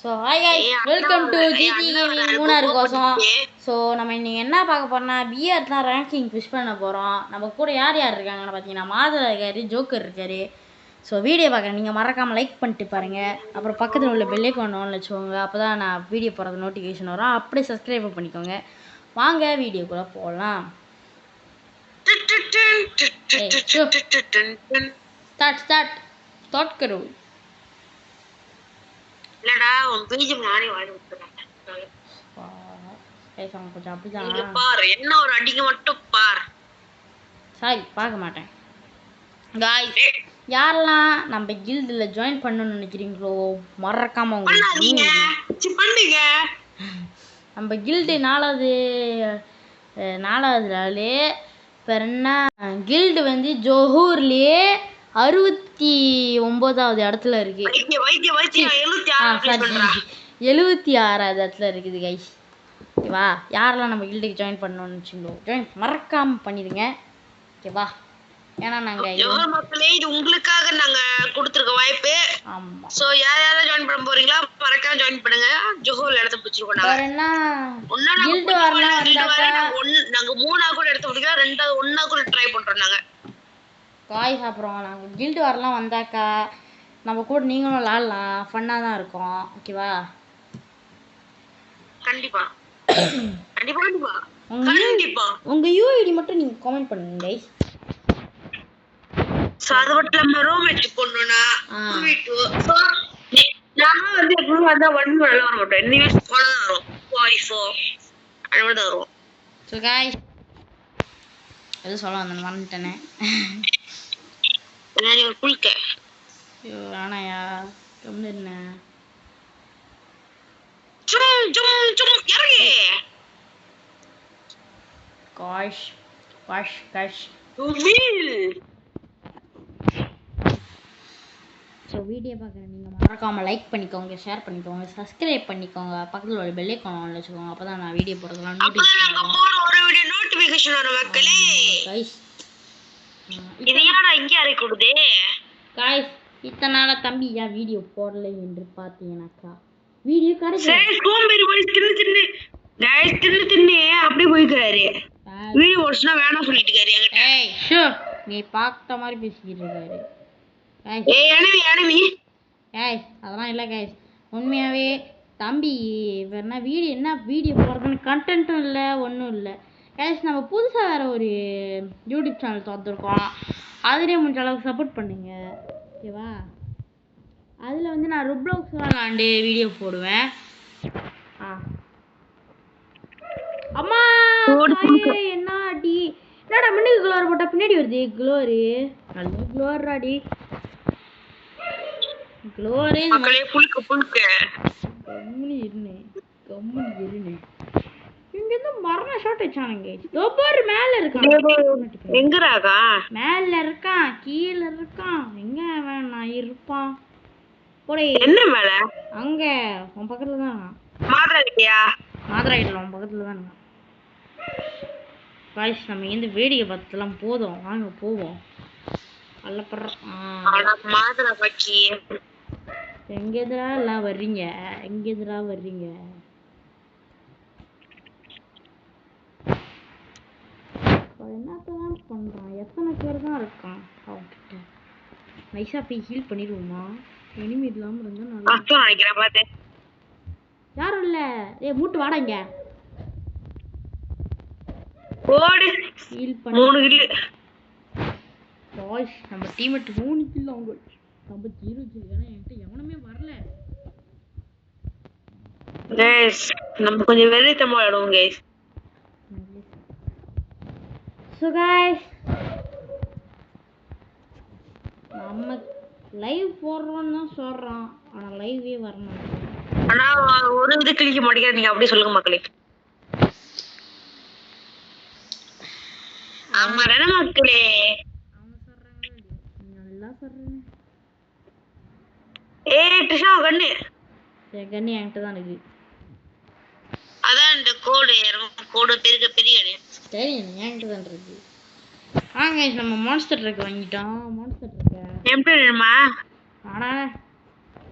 So hi guys, welcome to GT gaming Munnar கோசம். So நம்ம இன்னைக்கு என்ன பார்க்க போறோம்னா பிஆர் தான் ரேங்கிங் புஷ் பண்ண போகிறோம். நம்ம கூட யார் யார் இருக்காங்கன்னு பார்த்தீங்கன்னா மாதவ இருக்காரு, ஜோக்கர் இருக்காரு. ஸோ வீடியோ பார்க்குறேன், நீங்கள் மறக்காமல் லைக் பண்ணிட்டு பாருங்கள். அப்புறம் பக்கத்தில் உள்ள பெல்லைக்கான் ஆன்ல வச்சுக்கோங்க, அப்போ தான் நான் வீடியோ போகிறது நோட்டிஃபிகேஷன் வரும். அப்படியே சப்ஸ்கிரைப் பண்ணிக்கோங்க. வாங்க வீடியோக்குள்ளே போகலாம். ஸ்டார்ட் करो. இல்லடா உன் பீஜம் நானே வாங்கி விட்டுறேன். பேசாம கொஞ்சம் அப்படிதான் இங்க பாரு, என்ன ஒரு அடிக்க மட்டும் பாரு. சாரி, பார்க்க மாட்டேன். गाइस, யாரெல்லாம் நம்ம கில்ட்ல ஜாயின் பண்ணனும்னு நினைக்கிறீங்களோ மறக்காம பண்ணுங்க. நம்ம கில்ட் நாலாவதுலே பெருன்னா கில்ட் வந்து ஜோஹூர்லயே 69வது இடத்துல இருக்கு. 76வது இடத்துல இருக்குது கைஸ். ஓகேவா? யாரெல்லாம் நம்ம கில்டுக்கு ஜாயின் பண்ணணும்னு வச்சுங்களோ ஜாயின் மறக்காம பண்ணிடுங்க. ஓகேவா? ஏன்னா நாங்க ஜோஹர் மக்களே, இது உங்களுக்காக நாங்க கொடுத்திருக்க வாய்ப்பு. ஆமா. சோ யார் யாரெல்லாம் ஜாயின் பண்ண போறீங்களா மறக்காம ஜாயின் பண்ணுங்க. ஜோஹர் இடத்த பிடிச்சிருக்கோம் நாங்க. வேறன்னா கில்ட் வரலாம் வந்தாக்கா நாங்க 3ஆ கூட இடத்த பிடிக்கலாம், 2ஆவது 1ஆ கூட ட்ரை பண்றோம் நாங்க. காய்ஸ், அப்புறம் நாங்கள் கில்டு வரலாம் வந்தாக்கா நம்ம கூட நீங்களும் விளாட்லாம், ஃபன்னாக தான் இருக்கும். ஓகேவா? கண்டிப்பா கண்டிப்பா கண்டிப்பா கண்டிப்பா. உங்கள் யூஐடி மட்டும் நீங்கள் கமெண்ட் பண்ணுங்க கைஸ். சோ அது மட்டும் நம்ம ரோமேட் போடணும்னா நாம வந்து எப்பவும் வந்தா 1 வர மாட்டோம். இன்னும் போல தான் வரும். 44 அந்த மாதிரி தான் வரும். ஸோ காய்ஸ், எதுவும் சொல்ல வந்தேன் மறந்துட்டேனே. ஒரு புல்க ஐயோ வேணாயா, கம்மி என்ன cash cash cash. So video பார்க்குற நீங்கள் மறக்காமல் லைக் பண்ணிக்கோங்க, ஷேர் பண்ணிக்கோங்க, சப்ஸ்கிரைப் பண்ணிக்கோங்க, பக்கத்தில் ஒரு பெல்லைக்கான் ஆன்ல வச்சுக்கோங்க. அப்போ தான் நான் வீடியோ போடுறதுலாம் நோட்டிஃபிகேஷன் வரும் மக்களே. கைஸ், இது யாரா இங்க அரை கொடுதே? காய்ஸ், இத்தனை நாளா தம்பி ஏன் வீடியோ போடலை என்று பார்த்தீங்கன்னாக்கா வீடியோ கிடைக்கல. அப்படியே போய்க்கிறாரு. வீடியோ போடுச்சுனா வேணாம் சொல்லிட்டு இருக்காரு. ஏய் ஷோ, நீ பார்த்த மாதிரி பேசிக்கிட்டு இருக்காரு. ஏய் அதெல்லாம் இல்லை கைஸ், உண்மையாகவே தம்பி வேணா வீடியோ போடுறதுன்னு கண்டென்ட்டும் இல்லை, ஒன்றும் இல்லை கைஸ். நம்ம புதுசாக வேறு ஒரு யூடியூப் சேனல் திறந்துருக்கோம், அதுலேயே முடிஞ்ச அளவுக்கு சப்போர்ட் பண்ணுங்க. ஓகேவா? அதில் வந்து நான் ரோப்ளாக்ஸ்லாம் விளாண்டு வீடியோ போடுவேன். அம்மா என்ன அடி, என்னடா மின்னுக்கு க்ளோர் போட்டால் பின்னாடி வருது க்ளோரு. நல்ல க்ளோர் அடி க்ளோரே. கம்முனி இருந்தேன். இங்கேருந்து மரண ஷாட் வச்சானுங்க. ஒவ்வொரு மேலே இருக்கான். எங்கராகா? மேலே இருக்கான், கீழே இருக்கான், எங்க நான் இருப்பான் போடே. என்ன மேல? அங்க உன் பக்கத்துல தான். மாத்ரா கிட்டயா? மாத்ரா கிட்ட உன் பக்கத்துல தான். காய்ஸ், நம்ம இந்த வேடிக்கை பார்த்தெல்லாம் போதும், வாங்க போவோம். மாத்ரா பக்கி எங்கேதுரா எல்லாம் வர்றீங்க? என்னத்தான் பண்றான்? எத்தனை பேர் தான் இருக்கான் அவன்கிட்ட? நைஸா போய் ஹீல் பண்ணிடுவோமா? எனிமி இல்லாம இருந்தா நல்லா நினைக்கிறேன். பாத்து யாரும் இல்ல. ஏய் மூட்டு வாடங்க. ஓடு. ஹீல் பண்ணி 3 கில். பாய்ஸ், நம்ம டீம்மேட் 3 கில் அவங்க. நம்ம 0 கில். ஏன்னா என்கிட்ட எவனுமே வரல. गाइस, நம்ம கொஞ்சம் வெறித்தனமா ஆடுவோம் गाइस. So guys, நம்ம லைவ் போடுறோம்னு தான் சொல்றோம், ஆனா லைவே வரணும். ஆனா ஒரு இது கிளிக்க மாட்டேங்குது. நீங்க அப்படியே சொல்லுங்க மக்களே. ஆமா தான மக்களே? அவங்க சொல்றாங்க, நல்லா சொல்றேன். ஏய் ட்ரிஷா கண்ணு. கண்ணு என்கிட்ட தான் இருக்கு. அதான் இந்த கோடு பெரிய சரி, என்கிட்ட தான் இருக்கு. வாங்க நம்ம மான்ஸ்டர் ட்ரக் வாங்கிட்டோம். மான்ஸ்டர் ட்ரக் எம்டி வேணுமா? ஆனா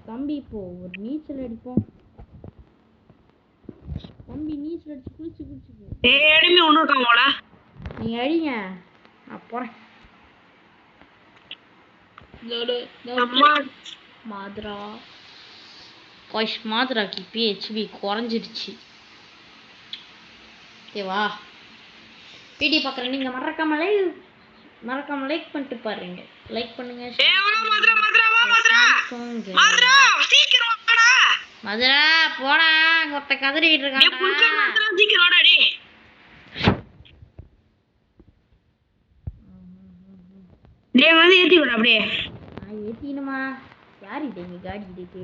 தம்பி இப்போ ஒரு நீச்சல் அடிப்போம். தம்பி நீச்சல் அடிச்சு குளிச்சு எனிமி ஒண்ணு இருக்கான் போல. நீங்க அடிங்க, நான் போறேன். மாத்ரா வாய்ஸ் மாத்ராக்கு இப்போ ஹெச்பி குறைஞ்சிருச்சு. ஓகேவா? வீடியோ பார்க்குற நீங்க மறக்காம லைக் பண்ணிட்டு பாருங்க. லைக் பண்ணுங்க. மதுரா போடா, ஒருத்த கதறிட்டு இருக்கான். ஏத்தி விட அப்படியே. ஏத்தினுமா? யாருகிட்ட இங்க காடி இருக்கு?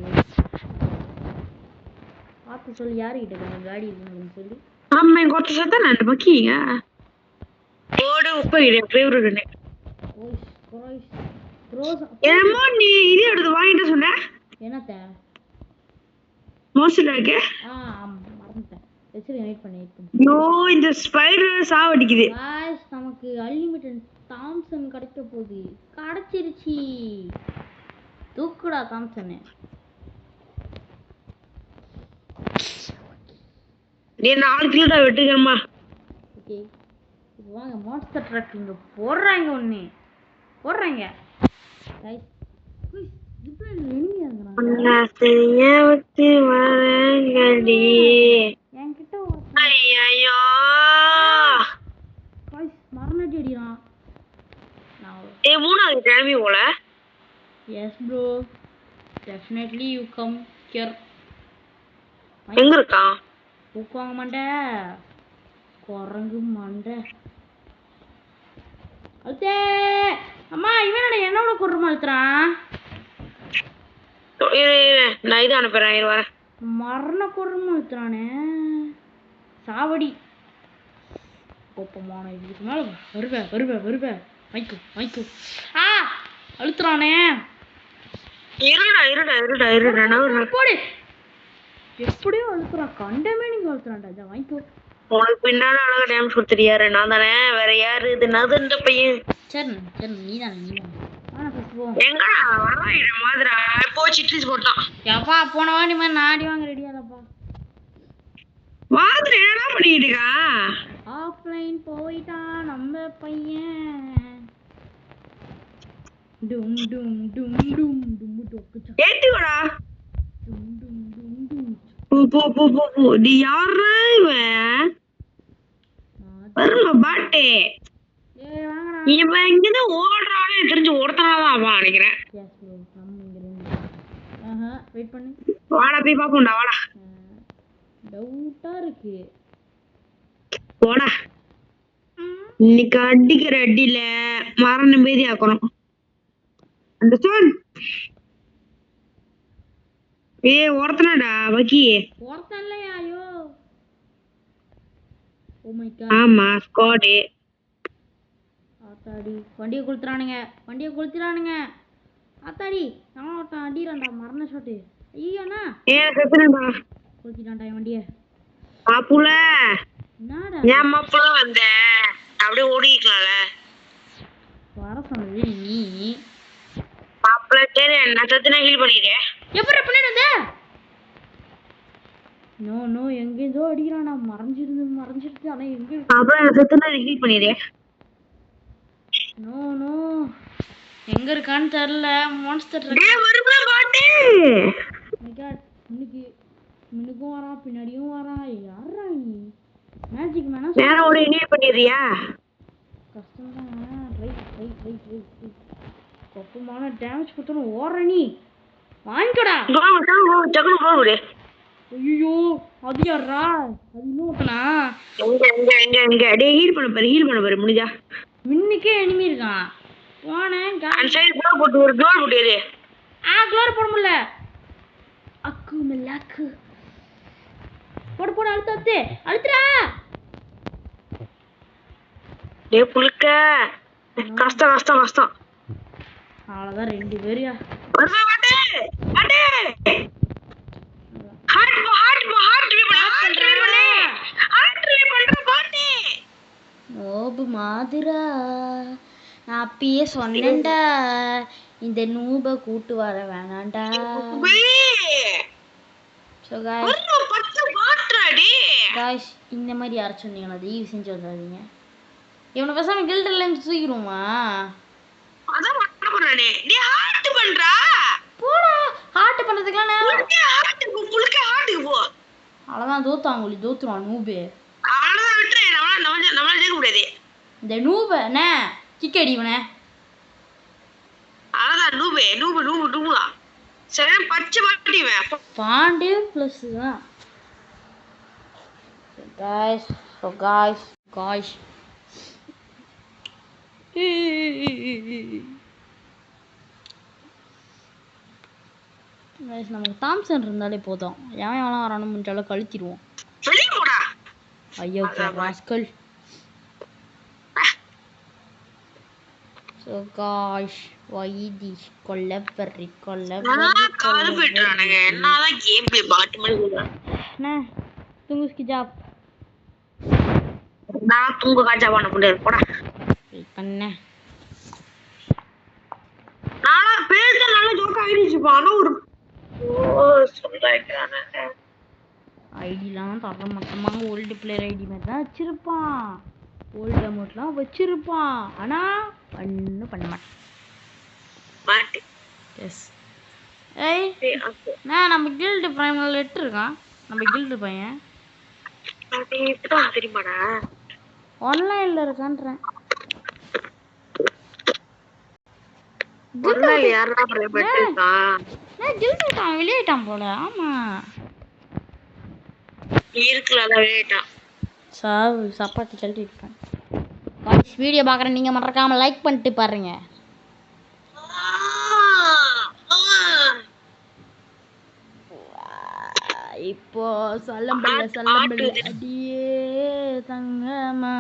பார்த்து சொல்லி யாருகிட்ட காடி இருக்குன்னு சொல்லி. ஆமா, கொத்த சத்தம் நான் பக்கிங்க. ஓடு உப்பு ஃபேவரட். ஏமா நீ இது எடுத்து வாங்கிட்டு சொன்ன? என்னத்த? மோஸ்ட்ல இருக்கு. மறந்துட்டேன். வெயிட் பண்ணி. ஐயோ, இந்த ஸ்பைடர் சாவடிக்குது. गाइस, நமக்கு அன்லிமிட்டட் தாம்சன் கிடைக்க போகுது. கிடைச்சிருச்சு. தூக்குடா தாம்சன். நீ 4 கிலோ வெட்டுக்கறமா. ஓகே. இப்போ வாங்க மான்ஸ்டர் ட்ரக் இங்க போடுறாங்க ஒண்ணே. போடுறாங்க. गाइस, இப்போ எனிமி ஆகுறாங்க. நான் செய்யவிட்டு வரங்கடி. என்கிட்ட ஐயோ. गाइस, மரணடி அடிறான். மூணாவது டைம் போல. Yes bro, definitely you come here. எங்க இருக்கா? தூக்குவாங்க மண்டை, குரங்கு மண்டை. அழுத்தே அம்மா, இவனோட என்னோட குரமா அழுத்துறான். நான் இது அனுப்புறேன். வரேன். மரண குரமா அழுத்துறானே. சாவடி கோப்பமான. இதுக்கு மேல வருவேன். மைக்கு அழுத்துறானே. இருடா போடு. எப்படியோ அழுத்துறான். கண்டமே நீங்க அழுத்துறான்டா. வாங்கிக்கோ. உனக்கு பின்னால அழகா டேமேஜ் கொடுத்துறியாரு. நான் தானே, வேற யாரு? இது நது இந்த பையன். சரி நீதானே. எங்கடா வராயிட மாதிரா போச்சிட்டு போட்டான். எப்பா போன வாடி மாதிரி நாடி வாங்க ரெடியாலப்பா. மாதிரி என்ன பண்ணிட்டு இருக்கா? ஆஃப்லைன் போயிட்டான் நம்ம பையன். டும் டும் டும் டும் டும் டொக்குச்சா. ஏத்திடா. டும் டும் டும் டும். போ. நீ யாரா இவன்? வருமா பாட்டே. ஏய் வாங்கடா. இவன் இங்கதான் ஓடுறானே தெரிஞ்சு ஒருத்தனாதான் அவன் நினைக்கிறேன். எஸ் ப்ரோ, நம்ம இங்க ரெண்டு. வெயிட் பண்ணு. வாடா போய் பாப்போம்டா. வாடா. டவுட்டா இருக்கு. போடா. இன்னைக்கு அடிக்கிற அடியில மரண பேதி ஆக்கணும். அண்டர்ஸ்டாண்ட்? ஒருத்தனடா வக்கி. ஒருத்தன் இல்லையா? ஐயோ ஓ மை காட். ஆமா ஸ்குவாட். ஆத்தாடி வண்டியை கொளுத்துறானுங்க. ஆத்தாடி நான் ஒருத்தன் அடிறான்டா. மரண ஷாட்டு. ஐயோண்ணா செத்துறேன்டா. கொளுத்திட்டான்டா என் வண்டியை. மாப்புல என்னடா ஏன் மாப்புல வந்த? அப்படியே ஓடிக்கலாம்ல. வர சொன்னது நீ. மாப்புல சரி, நான் சத்துனா ஹீல் பண்ணிட்டேன். எப்படி பண்ணிட்டு வந்த? நோ எங்கேதோ அடிக்கிறான்டா. மறைஞ்சிருச்சு. ஆனா எங்க அப்புறம் நான் சத்துனா ஹீல் பண்ணிட்டேன். நோ எங்க இருக்கான்னு தெரியல. Monster drug. டேய் வருமா பாட்டி? My God. முன்னுக்கும் வரான், பின்னாடியும் வரான். யாரா நீ? மேஜிக் மேனா? வேற ஒரு ஹீல் பண்ணிறியா? கஷ்டம் தான். ரைட். கொப்பமான டேமேஜ் கொடுத்தனும் ஓடுற நீ. வாங்கிக்கடா. டக்குனு போடு. ஐயோ அது யாரா? அது இன்னொருத்தனா? எங்க டேய் ஹீல் பண்ண பாரு முடிஞ்சா. மின்னுக்கே எனிமி இருக்கான். போனேன் அந்த சைடு கூட போட்டு ஒரு க்ளோர் போட்டுரு. க்ளோர் போட முடியல. அக்கு மல்லாக்கு. போடு அழுத்துறா. டேய் புளுக்க. கஷ்டம். அவ்வளவுதான் 2 பேரியா. வருமா பாட்டி? ஓபு மாதிரா, நான் அப்பயே சொன்னேன்டா இந்த நூப கூட்டு வர வேணாண்டா. ஸோ காய்ஸ் இந்த மாதிரி யாரும் சொன்னீங்களா தயவு செஞ்சு வந்தாதீங்க. இவனை பேசாம கில்டர்ல இருந்து தூக்கிடுவோமா? போடா ஹார்ட் பண்றதுக்குலாம் அவ்வளோதான் தோத்தாங்க தோத்துருவான் நூபு. இந்த நூப என்ன கிக் அடிவனே பாண்டே ப்ளஸ் தான். guys so guys நமக்கு தாம்சன் இருந்தாலே போதும். எவன் எவனா வரானு முடிஞ்சாலும் கழுத்திடுவோம். ஐயோ ராஸ்கல். so guys வைதி கொல்லப்பரி என்னதான் கேம் ப்ளே பாட் மாதிரி என்ன துங்குஸ்கி ஜாப் நான் துங்கு காஜா பண்ண முடியாது போடா பண்ண நானா பேச நல்ல ஜோக் ஆயிடுச்சுப்பா. ஆனா ஒரு சொல்றானே ஐடிலாம் தர மொத்தமாக ஓல்டு பிளேயர் ஐடி மாதிரி தான் வச்சிருப்பான். ஓல்டு அமௌண்ட்லாம் வச்சிருப்பான் ஆனா ஒன்றும் பண்ண மாட்டேன். எஸ் ஏய் நான் நம்ம கில்டு பிரைம்ல லெட்டர் இருக்கான். நம்ம கில்டு பையன் தெரியுமாடா ஆன்லைன்ல இருக்கான்றேன். வெளியிட்டான் போல. ஆமா சப்பாத்தி கழட்டி இருப்பேன். வீடியோ பார்க்குறேன் நீங்கள் மறக்காம லைக் பண்ணிட்டு பாருங்க. இப்போ சொல்லம்பல்ல அடியே தங்கம்மா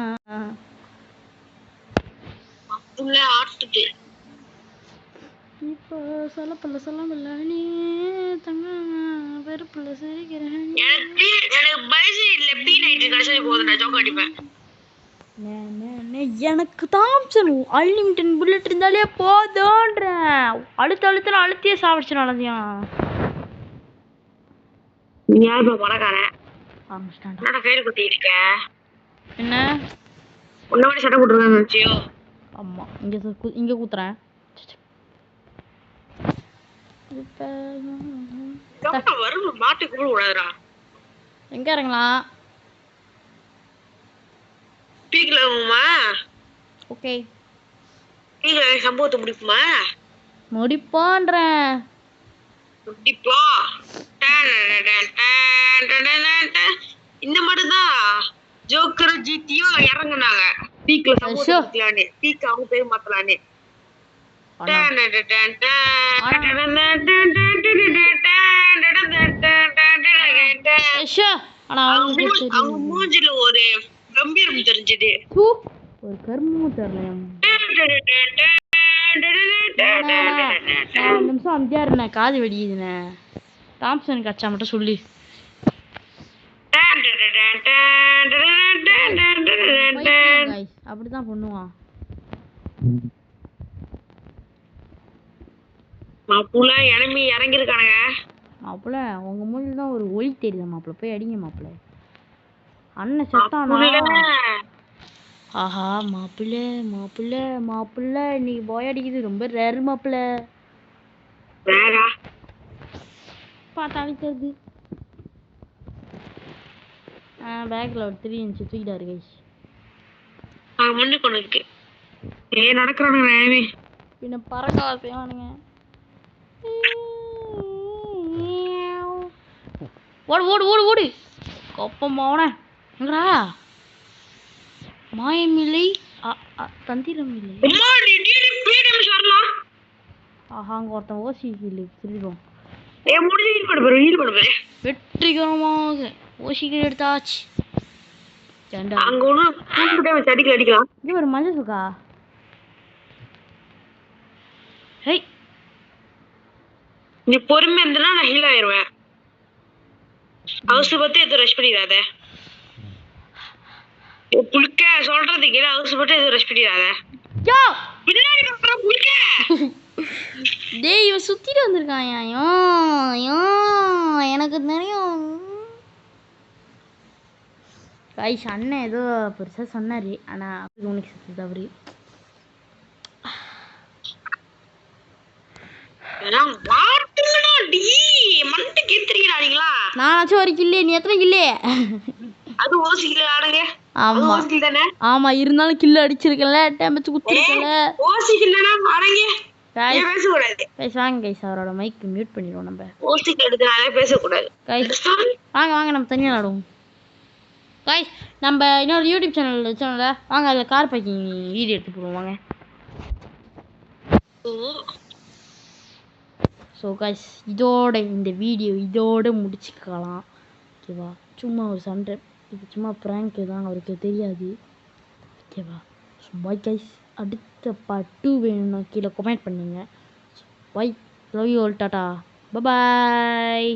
இப்போ சொல்லம்பல்ல நீ தங்கம்மா வெறுப்புல சிரிக்கிறேன். எனக்கு தாம்சன் அன்லிமிட்டட் புல்லட் இருந்தாலே போதும்ன்றேன். அழுத்தியே சாப்பிடுச்சு நடந்தியான். என்ன உன்னோட சட்டை போட்டுருக்காங்க. ஆமா இங்க கூத்துறேன். எங்க இறங்கலாம்? ஓகே சம்பவத்தை முடிப்போமா? முடிப்போன்றேன். இந்த மாதிரிதான் ஜோக்கர் ஜிடியும் இறங்குனாங்க. பீக்ல சம்பவத்தை பீக் அவங்க பேர் மாத்தலானே. அவங்க மூஞ்சில ஒரு கம்பீரம் தெரிஞ்சது. ஒரு கர்மமும் தெரியல. நிமிஷம் அமைதியா இருந்த காது வெடியுதுண்ணே. தாம்சன் கச்சா மட்டும் சொல்லி அப்படிதான் பண்ணுவான். மாப்பிள்ள எனமி இறங்கிருக்கானுங்க. மாப்பிள்ள உங்க மூஞ்சில தான் ஒரு ஒளி தெரியுது. மாப்பிள்ள போய் அடிங்க மாப்பிள்ள. அண்ணன் செத்தானா? ஆஹா மாப்பிள்ள நீ போய் அடிக்குது ரொம்ப ரேர் மாப்பிள்ள. பார்த்தா அடிக்கிறது. பேக்ல ஒரு 3 இன்ச் தூக்கிட்டாரு கைஸ். முன்ன கொண்டுக்கு நடக்கிறானுங்க. பின்ன பறக்க செய்வானுங்க. ஓடு கொப்பமாவன எங்கடா? மாயமில்லை தந்திரமில்லை. ஆஹா அங்க ஒருத்தன் ஓசி திருடுவோம். வெற்றிகரமாக ஓசிகள் எடுத்தாச்சு. ஒரு மஞ்சள் சுக்கா. நீ பொறுமை இருந்தனா நான் ஹீல் ஆயிருவேன். அவசர பத்தி எதுவும் ரஷ் பண்ணிடாத. புளிக்க சொல்றதுக்கு அவசர பத்தி எதுவும் ரஷ் பண்ணிடாத. பின்னாடி புளிக்க டேய் இவன் சுத்திட்டு வந்திருக்கான் எனக்கு தெரியும். கைஸ் அண்ணன் ஏதோ பெருசா சொன்னாரு, ஆனா உனக்கு சுத்தி தவறு. நானாச்சும் ஒரு கில்லே, நீ எத்தனை கில்லே? அது ஓசிக்கல ஆடுங்க. ஆமா ஓசிக்கல தானே. ஆமா, இருந்தாலும் கில்ல அடிச்சிருக்கல, டேமேஜ் குத்திருக்கல. ஓசிக்கலனா ஆடுங்க. கைஸ் பேச கூடாது. கைஸ் வாங்க கைஸ், அவரோட மைக் மியூட் பண்ணிடுவோம் நம்ம. ஓசிக்கல எடுத்தனால பேச கூடாது. கைஸ் வாங்க வாங்க, நம்ம தனியா ஆடுவோம். கைஸ் நம்ம இன்னொரு யூடியூப் சேனல் வச்சோம்ல, வாங்க அதில் கார் பார்க்கிங் வீடியோ எடுத்து போடுவோம் வாங்க. ஸோ கைஸ் இதோட இந்த வீடியோ இதோட முடிச்சுக்கலாம், ஓகேவா? சும்மா ஒரு சண்டை, இது சும்மா ப்ராங்க் தான், அவருக்கு தெரியாது, ஓகேவா? ஸோ பாய் கைஸ், அடுத்த பார்ட் 2 வேணும்னா கீழே கமெண்ட் பண்ணுங்க. பாய், லவ் யூ ஆல், டாடா, பாய்.